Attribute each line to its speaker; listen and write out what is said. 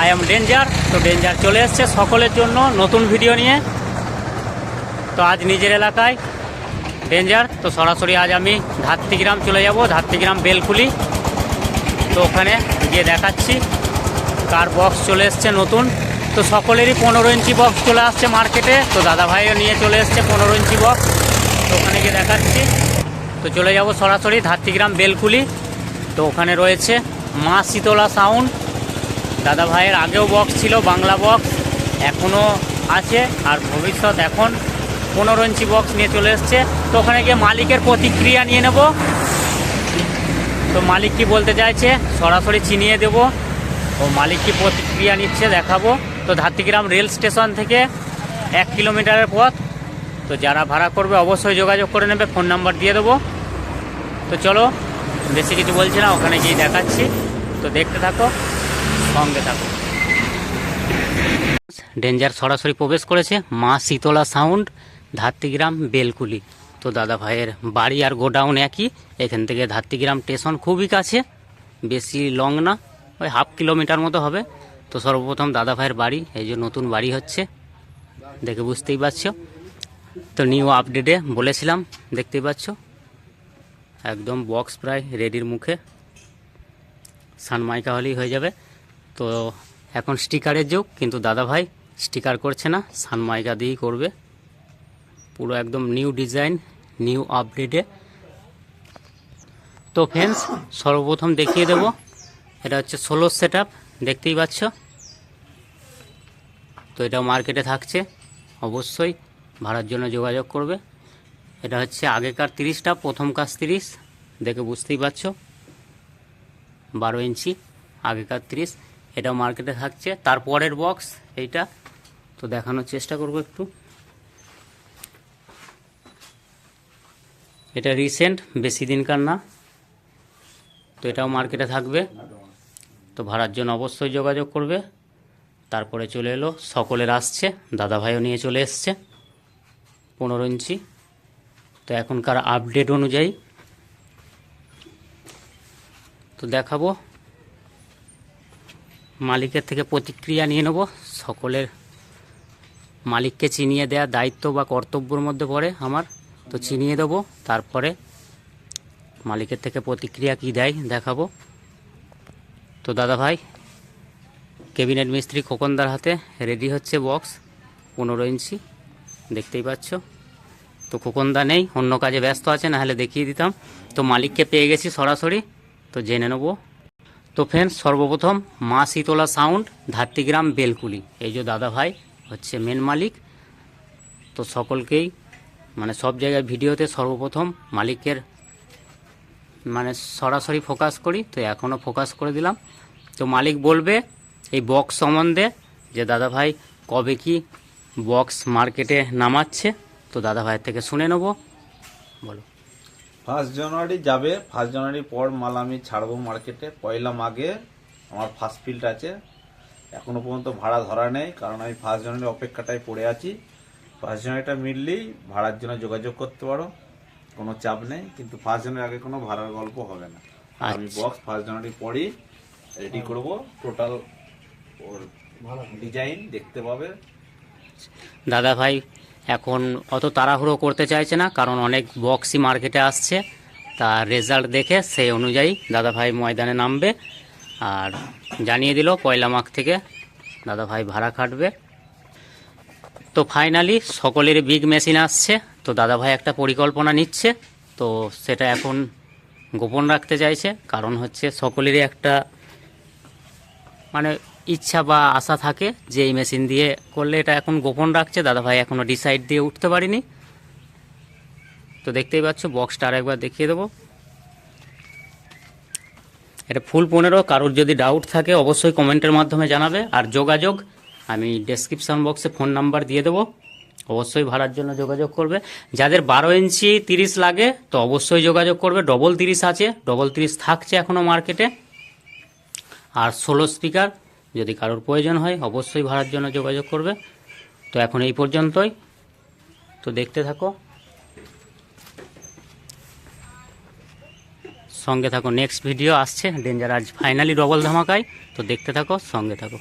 Speaker 1: I am danger. তো danger চলে এসছে সকলের জন্য নতুন ভিডিও নিয়ে। তো আজ নিজের এলাকায় ডেঞ্জার, তো সরাসরি আজ আমি ধাত্রীগ্রাম চলে যাব, ধাত্রীগ্রাম বেলকুলি। তো ওখানে গিয়ে দেখাচ্ছি কার বক্স চলে এসছে নতুন। তো সকলেরই 15 ইঞ্চি বক্স চলে আসছে মার্কেটে। তো দাদা ভাইও নিয়ে চলে এসছে 15 ইঞ্চি বক্স। তো ওখানে গিয়ে দেখাচ্ছি। তো চলে যাব সরাসরি ধাত্রীগ্রাম বেলকুলি। তো ওখানে রয়েছে মা শীতলা সাউন্ড। দাদা ভাইয়ের আগেও বক্স ছিল, বাংলা বক্স এখনও আছে, আর ভবিষ্যৎ এখন 15 ইঞ্চি বক্স নিয়ে চলে এসছে। তো ওখানে গিয়ে মালিকের প্রতিক্রিয়া নিয়ে নেব। তো মালিক কি বলতে চাইছে সরাসরি চিনিয়ে দেব, ও মালিক কি প্রতিক্রিয়া নিচ্ছে দেখাবো। তো ধাত্রীগ্রাম রেল স্টেশন থেকে 1 কিলোমিটারের পথ। তো যারা ভাড়া করবে অবশ্যই যোগাযোগ করে নেবে, ফোন নাম্বার দিয়ে দেবো। তো চলো, বেশি কিছু বলছি না, ওখানে গিয়ে দেখাচ্ছি। তো দেখতে থাকো, সঙ্গে থাকো। ডেঞ্জার সরাসরি প্রবেশ করেছে মা শীতলা সাউন্ড, ধাত্রীগ্রাম বেলকুলি। তো দাদা ভাইয়ের বাড়ি আর গোডাউন একই। এখান থেকে ধাত্রীগ্রাম স্টেশন খুবই কাছে, বেশি লং না, ওই 1/2 কিলোমিটার মতো হবে। তো সর্বপ্রথম দাদা ভাইয়ের বাড়ি, এই যে নতুন বাড়ি হচ্ছে, দেখে বুঝতেই পারছো। তো নিউ আপডেটে বলেছিলাম, দেখতেই পাচ্ছ একদম বক্স প্রায় রেডির মুখে, সানমাইকা হলেই হয়ে যাবে। তো এখন স্টিকারের যুগ, কিন্তু দাদা ভাই স্টিকার করছে না, সানমাইকা দিয়েই করবে। পুরো একদম নিউ ডিজাইন, নিউ আপডেটে। তো ফ্রেন্ডস, সর্বপ্রথম দেখিয়ে দেব, এটা হচ্ছে 16 সেট আপ, দেখতেই পাচ্ছ। তো এটা মার্কেটে থাকছে, অবশ্যই ভাড়ার জন্য যোগাযোগ করবে। এটা হচ্ছে আগেকার 30টা, প্রথম কাজ 30, দেখে বুঝতেই পারছো 12 ইঞ্চি, আগেকার 30। এটাও মার্কেটে থাকছে। তারপরের বক্স এইটা, তো দেখানোর চেষ্টা করব একটু। এটা রিসেন্ট, বেশি দিনকার না। তো এটাও মার্কেটে থাকবে, তো ভাড়ার জন্য অবশ্যই যোগাযোগ করবে। তারপরে চলে এলো সকলের আসছে, দাদা ভাইও নিয়ে চলে এসছে 15 ইঞ্চি। তো এখনকার আপডেট অনুযায়ী তো দেখাবো, মালিকের থেকে প্রতিক্রিয়া নিয়ে নেব। সকলের মালিককে চিনিয়ে দেওয়া দায়িত্ব বা কর্তব্যের মধ্যে পড়ে আমার। তো চিনিয়ে দেবো, তারপরে মালিকের থেকে প্রতিক্রিয়া কি দেয় দেখাবো। তো দাদা ভাই ক্যাবিনেট মিস্ত্রি খোকনদার হাতে রেডি হচ্ছে বক্স 15 ইঞ্চি, দেখতেই পাচ্ছ। তো খোকনদা নেই, অন্য কাজে ব্যস্ত আছে, না হলে দেখিয়ে দিতাম। তো মালিককে পেয়ে গেছি সরাসরি, তো জেনে নেব। তো ফ্রেন্ডস, সর্বপ্রথম মা শীতলা সাউন্ড, ধাত্রীগ্রাম বেলকুলি, এই যে দাদা ভাই হচ্ছে মেন মালিক। তো সকলকেই মানে সব জায়গায় ভিডিওতে সর্বপ্রথম মালিকের মানে সরাসরি ফোকাস করি, তো এখনও ফোকাস করে দিলাম। তো মালিক বলবে এই বক্স সম্বন্ধে, যে দাদা ভাই কবে কি বক্স মার্কেটে নামাচ্ছে। তো দাদা ভাইয়ের থেকে শুনে নেব, বলো।
Speaker 2: 1 জানুয়ারি যাবে, 1 জানুয়ারির পর মাল আমি ছাড়বো মার্কেটে। পয়লা মাঘে আমার ফার্স্ট ফিল্ড আছে, এখনো পর্যন্ত ভাড়া ধরা নেই, কারণ আমি 1 জানুয়ারি অপেক্ষাটায় পড়ে আছি। 1 জানুয়ারিটা মিললেই ভাড়ার জন্য যোগাযোগ করতে পারো, কোনো চাপ নেই। কিন্তু 1 জানুয়ারির আগে কোনো ভাড়ার গল্প হবে না। আমি বক্স 1 জানুয়ারির পরই রেডি করব, টোটাল ওর ডিজাইন দেখতে পাবে।
Speaker 1: দাদা ভাই এখন অত তাড়াহুড়ো করতে চাইছে না, কারণ অনেক বক্সই মার্কেটে আসছে। তার রেজাল্ট দেখে সেই অনুযায়ী দাদা ভাই ময়দানে নামবে। আর জানিয়ে দিল পয়লা মাঘ থেকে দাদা ভাই ভাড়া খাটবে। তো ফাইনালি সকলের বিগ মেশিন আসছে। তো দাদা ভাই একটা পরিকল্পনা নিচ্ছে, তো সেটা এখন গোপন রাখতে চাইছে, কারণ হচ্ছে সকলেরই একটা মানে ইচ্ছা বা আশা থাকে যে এই মেশিন দিয়ে করলে, এটা এখন গোপন রাখছে। দাদা ভাই এখনও ডিসাইড দিয়ে উঠতে পারিনি। তো দেখতেই পাচ্ছ, বক্সটা আর একবার দেখিয়ে দেবো। এটা ফুল 15। কারোর যদি ডাউট থাকে অবশ্যই কমেন্টের মাধ্যমে জানাবে। আর যোগাযোগ আমি ডেসক্রিপশান বক্সে ফোন নাম্বার দিয়ে দেবো, অবশ্যই ভাড়ার জন্য যোগাযোগ করবে। যাদের 12 ইঞ্চি 30 লাগে তো অবশ্যই যোগাযোগ করবে। ডবল 30 আছে, ডবল 30 থাকছে এখনও মার্কেটে। আর 16 স্পিকার যদি কারোর প্রয়োজন হয় অবশ্যই ভাড়ার জন্য যোগাযোগ করবে। তো এখন এই পর্যন্তই, তো দেখতে থাকো, সঙ্গে থাকো। নেক্সট ভিডিও আসছে ডেঞ্জার আজ ফাইনালি ডবল ধামাকায়, তো দেখতে থাকো, সঙ্গে থাকো।